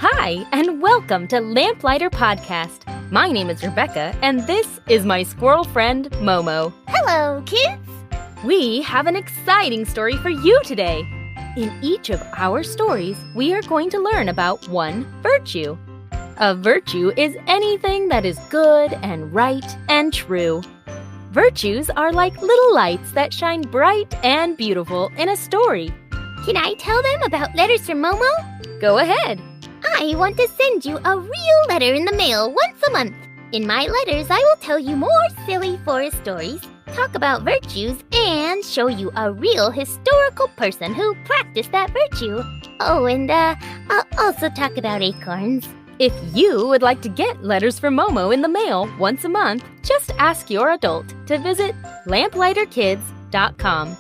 Hi, and welcome to Lamplighter Podcast. My name is Rebecca, and this is my squirrel friend, Momo. Hello, kids! We have an exciting story for you today. In each of our stories, we are going to learn about one virtue. A virtue is anything that is good and right and true. Virtues are like little lights that shine bright and beautiful in a story. Can I tell them about letters from Momo? Go ahead. I want to send you a real letter in the mail once a month. In my letters, I will tell you more silly forest stories, talk about virtues, and show you a real historical person who practiced that virtue. Oh, and I'll also talk about acorns. If you would like to get letters from Momo in the mail once a month, just ask your adult to visit lamplighterkids.com.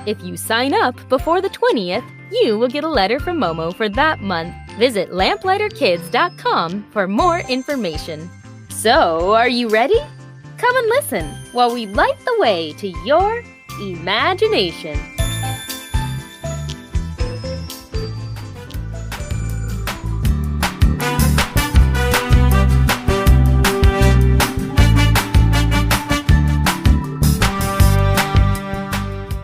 If you sign up before the 20th, you will get a letter from Momo for that month. Visit lamplighterkids.com for more information. So, are you ready? Come and listen while we light the way to your imagination.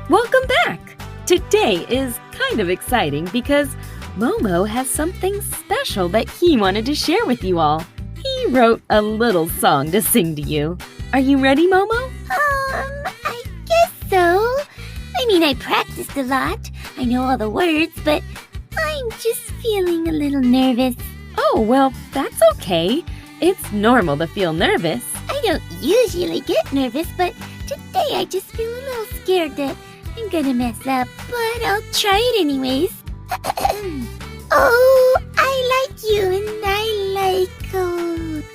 Welcome back! Today is kind of exciting because Momo has something special that he wanted to share with you all. He wrote a little song to sing to you. Are you ready, Momo? I guess so. I practiced a lot. I know all the words, but I'm just feeling a little nervous. Oh, well, that's okay. It's normal to feel nervous. I don't usually get nervous, but today I just feel a little scared that I'm gonna mess up, but I'll try it anyways. Oh, I like you and I like...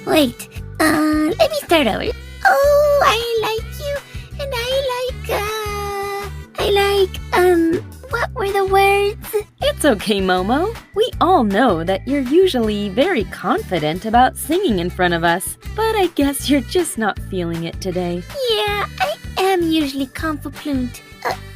Wait, let me start over. Oh, I like you and what were the words? It's okay, Momo. We all know that you're usually very confident about singing in front of us, but I guess you're just not feeling it today. Yeah, I am usually confident.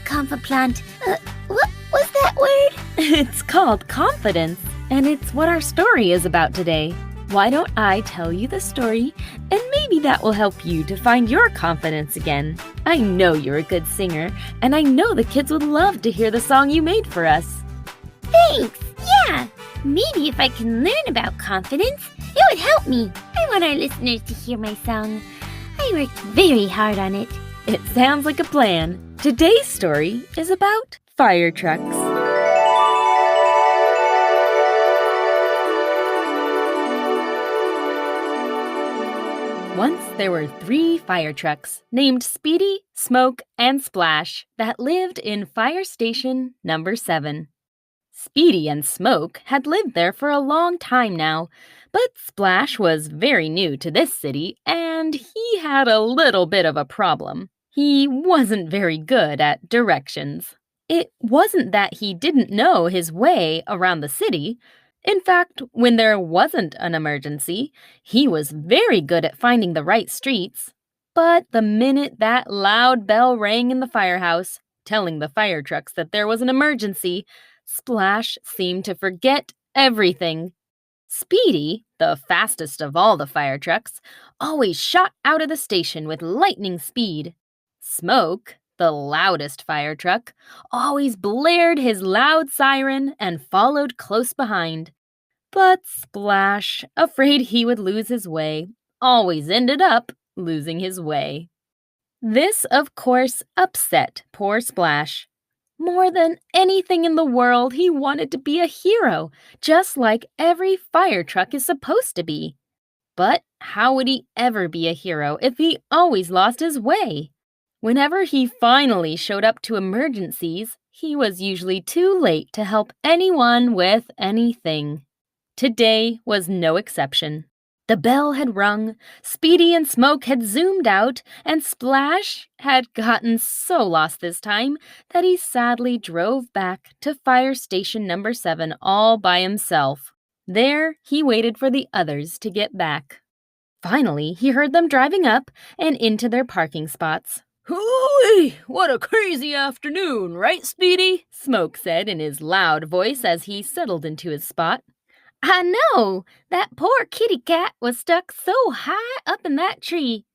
What was that word? It's called confidence, and it's what our story is about today. Why don't I tell you the story, and maybe that will help you to find your confidence again. I know you're a good singer, and I know the kids would love to hear the song you made for us. Thanks, yeah. Maybe if I can learn about confidence, it would help me. I want our listeners to hear my song. I worked very hard on it. It sounds like a plan. Today's story is about fire trucks. Once there were 3 fire trucks named Speedy, Smoke, and Splash that lived in Fire Station number 7. Speedy and Smoke had lived there for a long time now, but Splash was very new to this city and he had a little bit of a problem. He wasn't very good at directions. It wasn't that he didn't know his way around the city. In fact, when there wasn't an emergency, he was very good at finding the right streets. But the minute that loud bell rang in the firehouse, telling the fire trucks that there was an emergency, Splash seemed to forget everything. Speedy, the fastest of all the fire trucks, always shot out of the station with lightning speed. Smoke, the loudest fire truck, always blared his loud siren and followed close behind. But Splash, afraid he would lose his way, always ended up losing his way. This, of course, upset poor Splash. More than anything in the world, he wanted to be a hero, just like every fire truck is supposed to be. But how would he ever be a hero if he always lost his way? Whenever he finally showed up to emergencies, he was usually too late to help anyone with anything. Today was no exception. The bell had rung, Speedy and Smoke had zoomed out, and Splash had gotten so lost this time that he sadly drove back to Fire Station number 7 all by himself. There, he waited for the others to get back. Finally, he heard them driving up and into their parking spots. Hooey! What a crazy afternoon, right, Speedy? Smoke said in his loud voice as he settled into his spot. I know! That poor kitty cat was stuck so high up in that tree.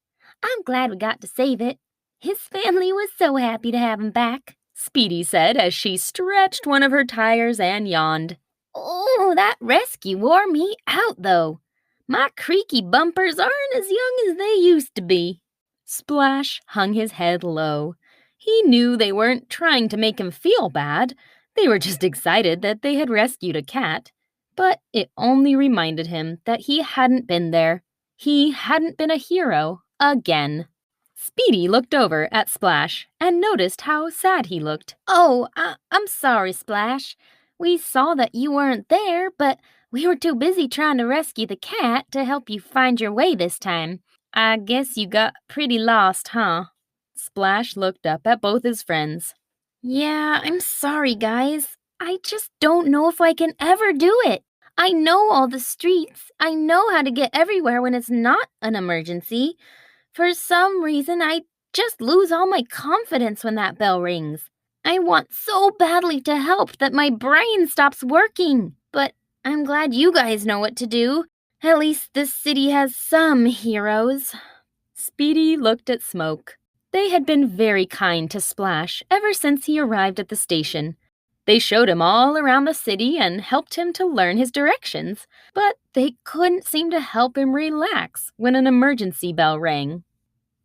I'm glad we got to save it. His family was so happy to have him back, Speedy said as she stretched one of her tires and yawned. Oh, that rescue wore me out, though. My creaky bumpers aren't as young as they used to be. Splash hung his head low. He knew they weren't trying to make him feel bad. They were just excited that they had rescued a cat. But it only reminded him that he hadn't been there. He hadn't been a hero again. Speedy looked over at Splash and noticed how sad he looked. Oh, I'm sorry, Splash. We saw that you weren't there, but we were too busy trying to rescue the cat to help you find your way this time. I guess you got pretty lost, huh? Splash looked up at both his friends. Yeah, I'm sorry, guys. I just don't know if I can ever do it. I know all the streets. I know how to get everywhere when it's not an emergency. For some reason, I just lose all my confidence when that bell rings. I want so badly to help that my brain stops working. But I'm glad you guys know what to do. At least this city has some heroes. Speedy looked at Smoke. They had been very kind to Splash ever since he arrived at the station. They showed him all around the city and helped him to learn his directions, but they couldn't seem to help him relax when an emergency bell rang.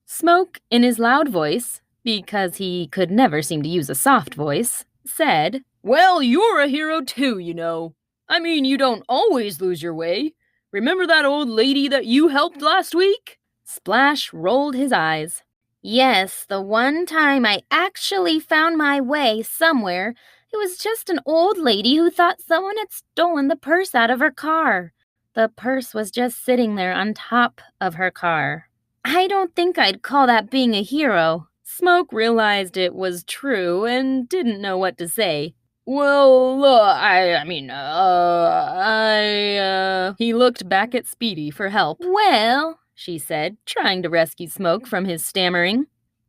Smoke, in his loud voice, because he could never seem to use a soft voice, said, Well, you're a hero too, you know. I mean, you don't always lose your way. Remember that old lady that you helped last week? Splash rolled his eyes. Yes, the one time I actually found my way somewhere, it was just an old lady who thought someone had stolen the purse out of her car. The purse was just sitting there on top of her car. I don't think I'd call that being a hero. Smoke realized it was true and didn't know what to say. Well, He looked back at Speedy for help. Well, she said, trying to rescue Smoke from his stammering.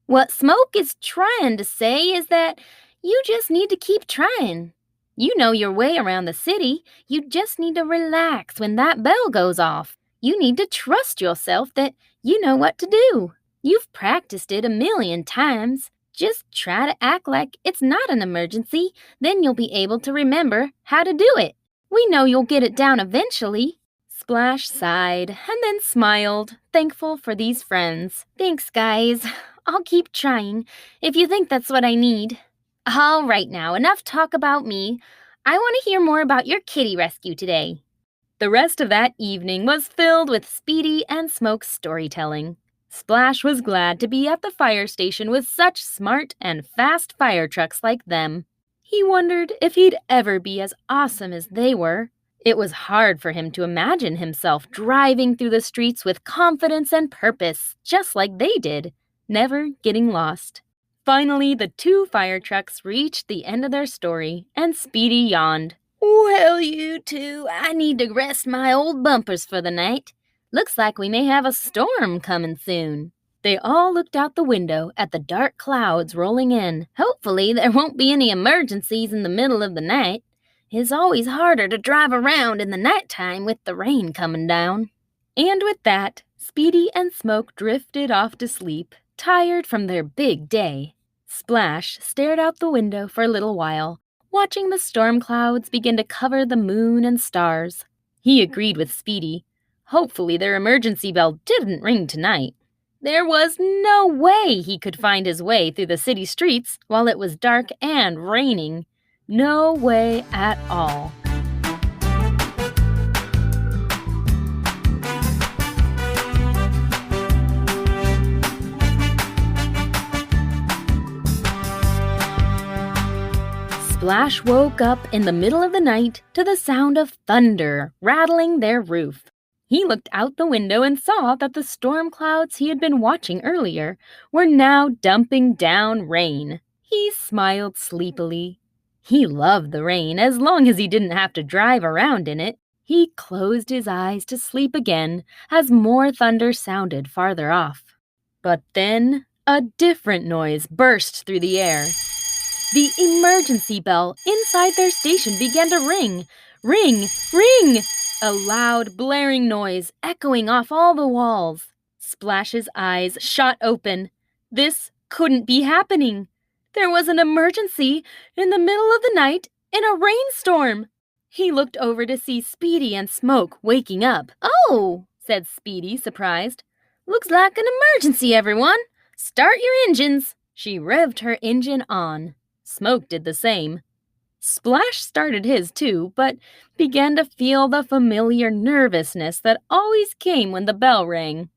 What Smoke is trying to say is that you just need to keep trying. You know your way around the city. You just need to relax when that bell goes off. You need to trust yourself that you know what to do. You've practiced it 1,000,000 times. Just try to act like it's not an emergency, then you'll be able to remember how to do it. We know you'll get it down eventually. Splash sighed and then smiled, thankful for these friends. Thanks, guys. I'll keep trying if you think that's what I need. All right now, enough talk about me. I want to hear more about your kitty rescue today. The rest of that evening was filled with Speedy and Smoke's storytelling. Splash was glad to be at the fire station with such smart and fast fire trucks like them. He wondered if he'd ever be as awesome as they were. It was hard for him to imagine himself driving through the streets with confidence and purpose, just like they did, never getting lost. Finally, the 2 fire trucks reached the end of their story, and Speedy yawned. Well, you two, I need to rest my old bumpers for the night. Looks like we may have a storm coming soon. They all looked out the window at the dark clouds rolling in. Hopefully there won't be any emergencies in the middle of the night. It's always harder to drive around in the nighttime with the rain coming down. And with that, Speedy and Smoke drifted off to sleep, tired from their big day. Splash stared out the window for a little while, watching the storm clouds begin to cover the moon and stars. He agreed with Speedy. Hopefully their emergency bell didn't ring tonight. There was no way he could find his way through the city streets while it was dark and raining. No way at all. Splash woke up in the middle of the night to the sound of thunder rattling their roof. He looked out the window and saw that the storm clouds he had been watching earlier were now dumping down rain. He smiled sleepily. He loved the rain as long as he didn't have to drive around in it. He closed his eyes to sleep again as more thunder sounded farther off. But then a different noise burst through the air. The emergency bell inside their station began to ring. Ring! Ring! A loud, blaring noise echoing off all the walls. Splash's eyes shot open. This couldn't be happening. There was an emergency in the middle of the night in a rainstorm. He looked over to see Speedy and Smoke waking up. Oh, said Speedy, surprised. Looks like an emergency, everyone. Start your engines. She revved her engine on. Smoke did the same. Splash started his too, but began to feel the familiar nervousness that always came when the bell rang.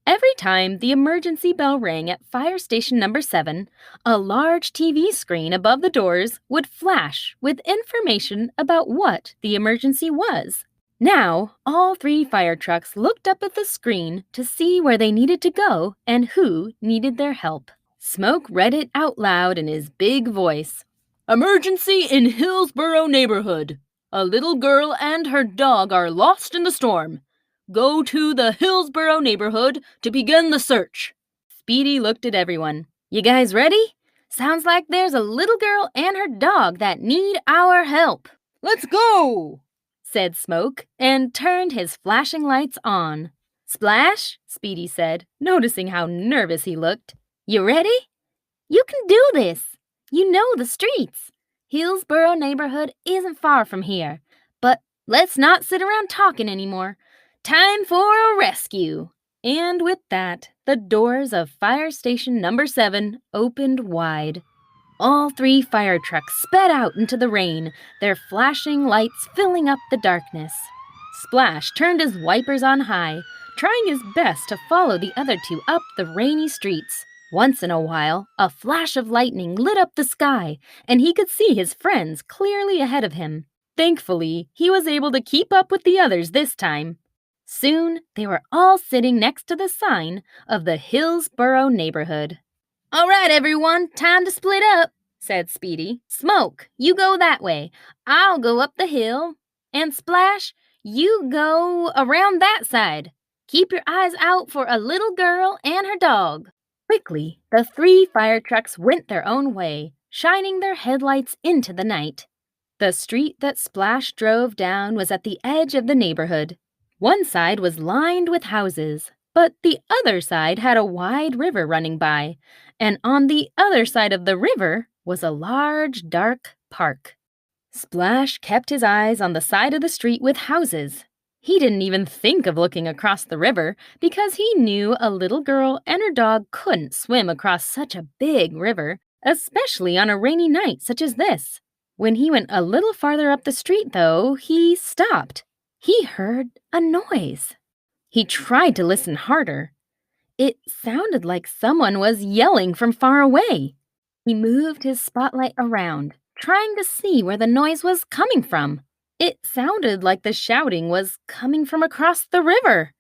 Every time the emergency bell rang at fire station number 7, a large TV screen above the doors would flash with information about what the emergency was. Now, all 3 fire trucks looked up at the screen to see where they needed to go and who needed their help. Smoke read it out loud in his big voice. Emergency in Hillsborough neighborhood. A little girl and her dog are lost in the storm. Go to the Hillsborough neighborhood to begin the search. Speedy looked at everyone. You guys ready? Sounds like there's a little girl and her dog that need our help. Let's go, said Smoke, and turned his flashing lights on. Splash, Speedy said, noticing how nervous he looked. You ready? You can do this. You know the streets. Hillsborough neighborhood isn't far from here. But let's not sit around talking anymore. Time for a rescue. And with that, the doors of fire station number 7 opened wide. All 3 fire trucks sped out into the rain, their flashing lights filling up the darkness. Splash turned his wipers on high, trying his best to follow the other 2 up the rainy streets. Once in a while, a flash of lightning lit up the sky, and he could see his friends clearly ahead of him. Thankfully, he was able to keep up with the others this time. Soon, they were all sitting next to the sign of the Hillsborough neighborhood. All right, everyone, time to split up, said Speedy. Smoke, you go that way. I'll go up the hill. And Splash, you go around that side. Keep your eyes out for a little girl and her dog. Quickly, the 3 fire trucks went their own way, shining their headlights into the night. The street that Splash drove down was at the edge of the neighborhood. One side was lined with houses, but the other side had a wide river running by, and on the other side of the river was a large, dark park. Splash kept his eyes on the side of the street with houses. He didn't even think of looking across the river because he knew a little girl and her dog couldn't swim across such a big river, especially on a rainy night such as this. When he went a little farther up the street, though, he stopped. He heard a noise. He tried to listen harder. It sounded like someone was yelling from far away. He moved his spotlight around, trying to see where the noise was coming from. It sounded like the shouting was coming from across the river.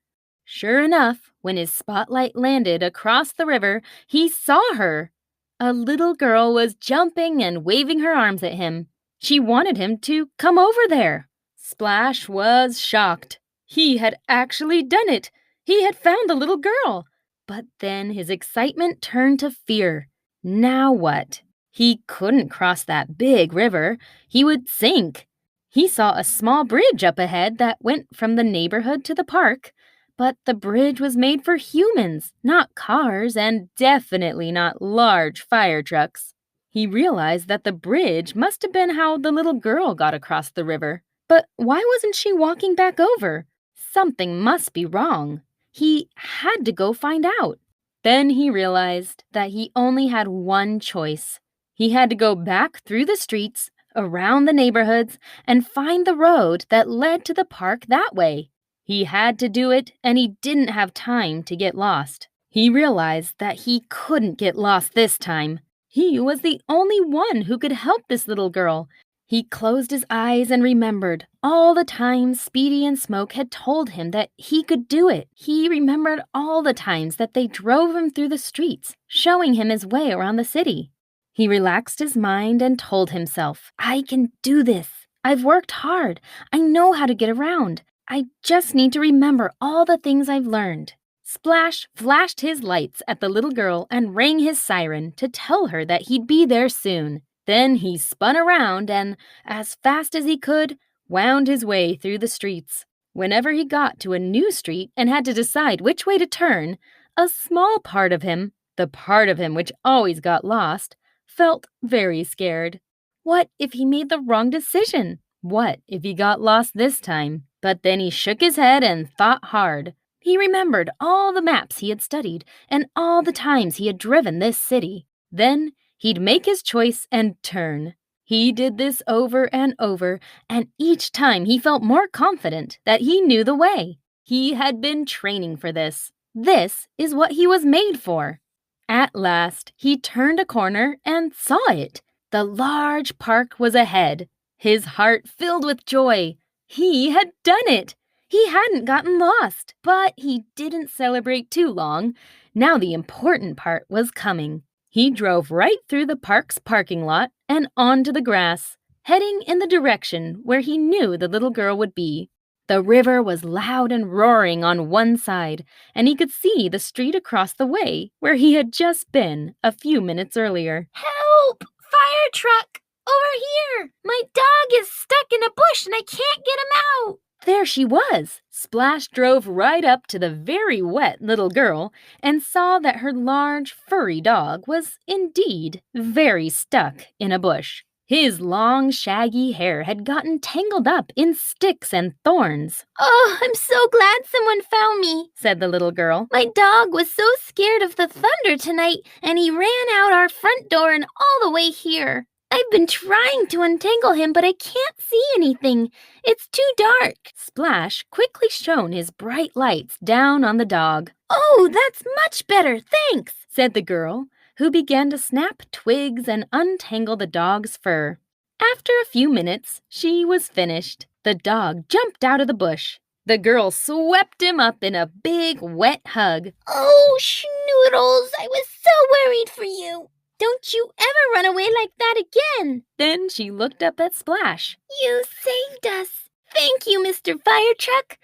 Sure enough, when his spotlight landed across the river, he saw her. A little girl was jumping and waving her arms at him. She wanted him to come over there. Splash was shocked. He had actually done it. He had found the little girl. But then his excitement turned to fear. Now what? He couldn't cross that big river. He would sink. He saw a small bridge up ahead that went from the neighborhood to the park, but the bridge was made for humans, not cars, and definitely not large fire trucks. He realized that the bridge must have been how the little girl got across the river. But why wasn't she walking back over? Something must be wrong. He had to go find out. Then he realized that he only had one choice. He had to go back through the streets, around the neighborhoods, and find the road that led to the park that way. He had to do it, and he didn't have time to get lost. He realized that he couldn't get lost this time. He was the only one who could help this little girl. He closed his eyes and remembered all the times Speedy and Smoke had told him that he could do it. He remembered all the times that they drove him through the streets, showing him his way around the city. He relaxed his mind and told himself, I can do this. I've worked hard. I know how to get around. I just need to remember all the things I've learned. Splash flashed his lights at the little girl and rang his siren to tell her that he'd be there soon. Then he spun around and, as fast as he could, wound his way through the streets. Whenever he got to a new street and had to decide which way to turn, a small part of him, the part of him which always got lost, felt very scared. What if he made the wrong decision? What if he got lost this time? But then he shook his head and thought hard. He remembered all the maps he had studied and all the times he had driven this city. Then he'd make his choice and turn. He did this over and over, and each time he felt more confident that he knew the way. He had been training for this. This is what he was made for. At last, he turned a corner and saw it. The large park was ahead. His heart filled with joy. He had done it. He hadn't gotten lost, but he didn't celebrate too long. Now the important part was coming. He drove right through the park's parking lot and onto the grass, heading in the direction where he knew the little girl would be. The river was loud and roaring on one side, and he could see the street across the way where he had just been a few minutes earlier. Help! Firetruck! Over here! My dog is stuck in a bush and I can't get him out! There she was! Splash drove right up to the very wet little girl and saw that her large, furry dog was indeed very stuck in a bush. His long, shaggy hair had gotten tangled up in sticks and thorns. Oh, I'm so glad someone found me, said the little girl. My dog was so scared of the thunder tonight, and he ran out our front door and all the way here. I've been trying to untangle him, but I can't see anything. It's too dark. Splash quickly shone his bright lights down on the dog. Oh, that's much better, thanks, said the girl, who began to snap twigs and untangle the dog's fur. After a few minutes, she was finished. The dog jumped out of the bush. The girl swept him up in a big, wet hug. Oh, Schnoodles, I was so worried for you. Don't you ever run away like that again. Then she looked up at Splash. You saved us. Thank you, Mr. Firetruck.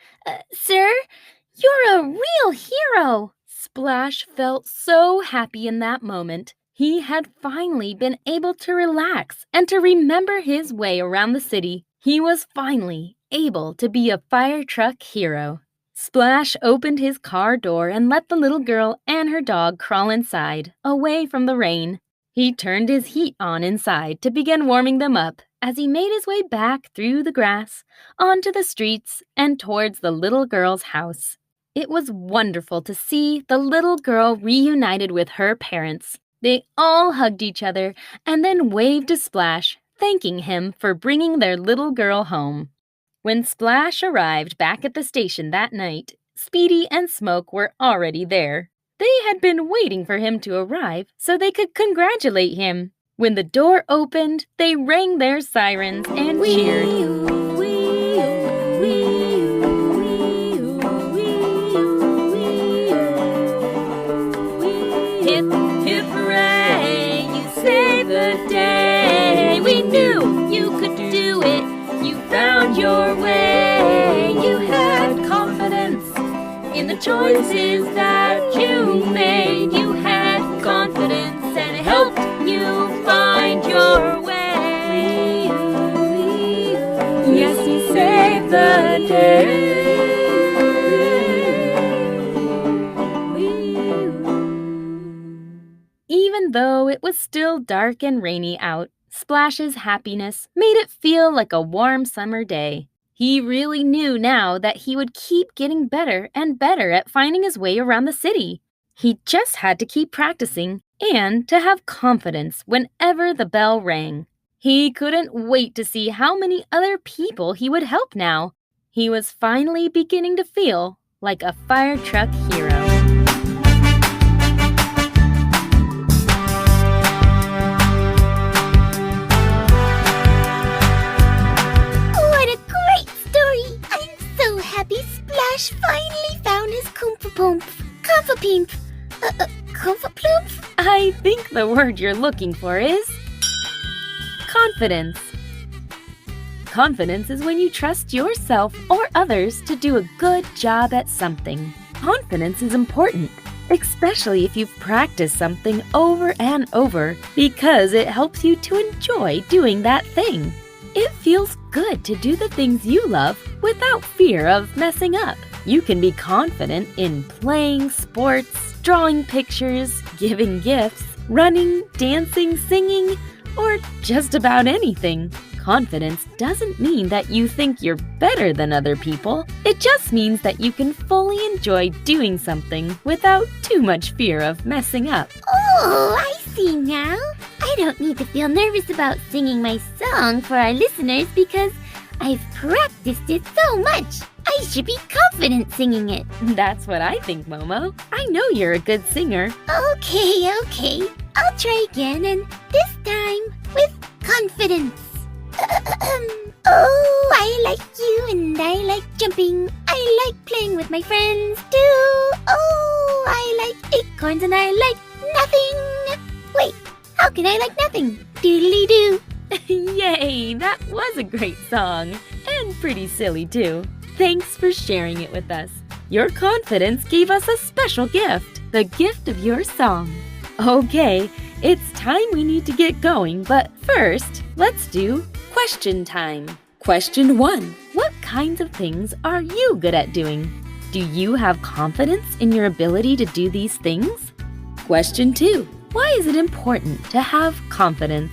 Sir, you're a real hero. Splash felt so happy in that moment. He had finally been able to relax and to remember his way around the city. He was finally able to be a Firetruck hero. Splash opened his car door and let the little girl and her dog crawl inside, away from the rain. He turned his heat on inside to begin warming them up as he made his way back through the grass, onto the streets, and towards the little girl's house. It was wonderful to see the little girl reunited with her parents. They all hugged each other and then waved to Splash, thanking him for bringing their little girl home. When Splash arrived back at the station that night, Speedy and Smoke were already there. They had been waiting for him to arrive so they could congratulate him. When the door opened, they rang their sirens and cheered. Hip, hip, hooray, you saved the day. We knew you could do it. You found your way. You had confidence in the choices that you made. You had confidence and it helped you find your way. Yes, you saved the day. Even though it was still dark and rainy out, Splash's happiness made it feel like a warm summer day. He really knew now that he would keep getting better and better at finding his way around the city. He just had to keep practicing and to have confidence whenever the bell rang. He couldn't wait to see how many other people he would help now. He was finally beginning to feel like a Firetruck hero. Splash finally found his Compa-Pimp. Compa-Ploomp? I think the word you're looking for is confidence. Confidence is when you trust yourself or others to do a good job at something. Confidence is important, especially if you've practiced something over and over, because it helps you to enjoy doing that thing. It feels good to do the things you love without fear of messing up. You can be confident in playing sports, drawing pictures, giving gifts, running, dancing, singing, or just about anything. Confidence doesn't mean that you think you're better than other people. It just means that you can fully enjoy doing something without too much fear of messing up. Oh, I see now. I don't need to feel nervous about singing my song for our listeners because I've practiced it so much. I should be confident singing it. That's what I think, Momo. I know you're a good singer. Okay. I'll try again, and this time with confidence. Oh, I like you and I like jumping. I like playing with my friends too. Oh, I like acorns and I like nothing. Wait, how can I like nothing? Doodly-doo. Yay, that was a great song. And pretty silly too. Thanks for sharing it with us. Your confidence gave us a special gift, the gift of your song. Okay, it's time we need to get going, but first, let's do question time. Question 1. What kinds of things are you good at doing? Do you have confidence in your ability to do these things? Question 2. Why is it important to have confidence?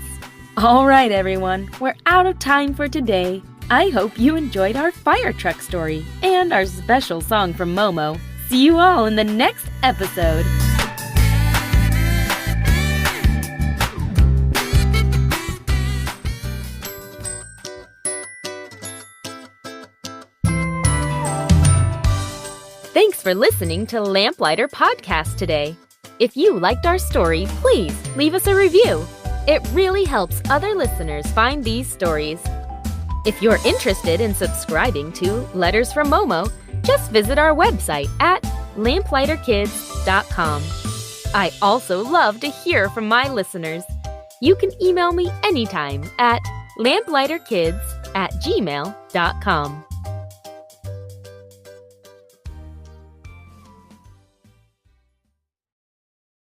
All right, everyone, we're out of time for today. I hope you enjoyed our Firetruck story and our special song from Momo. See you all in the next episode. Thanks for listening to Lamplighter Podcast today. If you liked our story, please leave us a review. It really helps other listeners find these stories. If you're interested in subscribing to Letters from Momo, just visit our website at lamplighterkids.com. I also love to hear from my listeners. You can email me anytime at lamplighterkids@gmail.com.